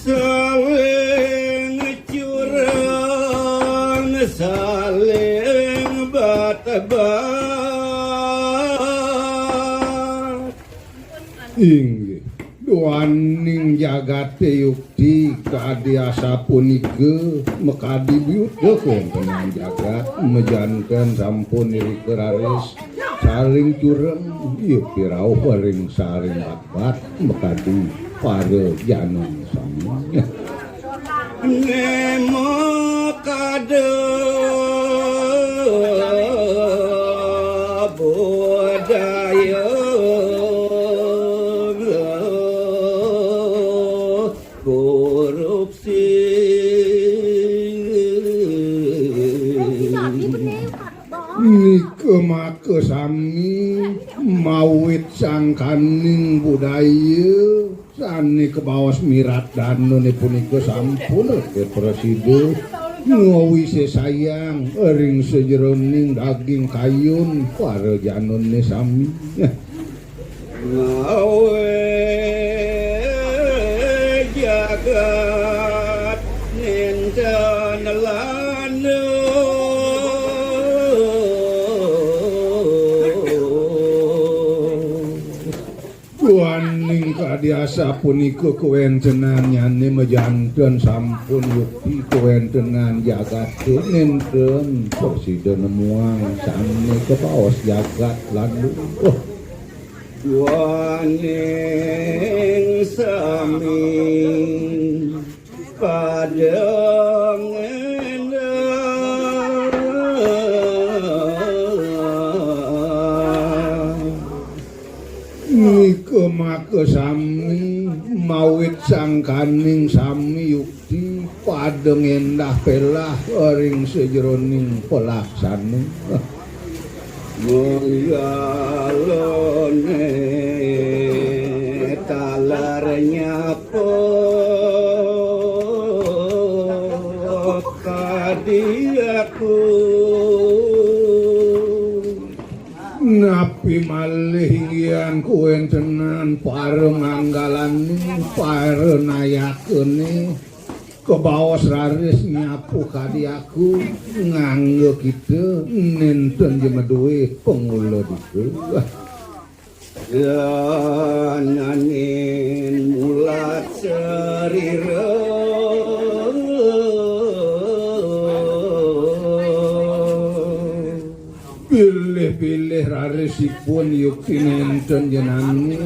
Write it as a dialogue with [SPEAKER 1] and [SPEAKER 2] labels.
[SPEAKER 1] saling curang saling batebat inggih duaning jagate yukti kadiasa punike mekadi biut tenang jagat mejankan sampun iri keraris saling curang yukti rauh paring saring batbat mekadi para janon sami nemo kade budaya korupsi nike make sami mawit sangkaning budaya sani kebawas mirat danone punika sampun ke presiden ngawise sayang ring sejeroning daging kayun para janone sami ngawe jagat ninten lana waning kadiasa punika kewentenan nyane mejanten sampun yukti kewentenan jagat nenten presiden muang sane kepaos jagat lalu waning sami padang nike make sami mawit sangkaning sami yukti padeng endah pelah ring sejeroning pelaksana menggalone talarnya kadiaku napi malih inggian kuwentenan para manggalan para nayakene kebawas raris nyapu kadiaku nganggo kita nenten jemeduwe pengulo diku jananin mulat serira pilih-pilih rarisipun yukti nenten jenani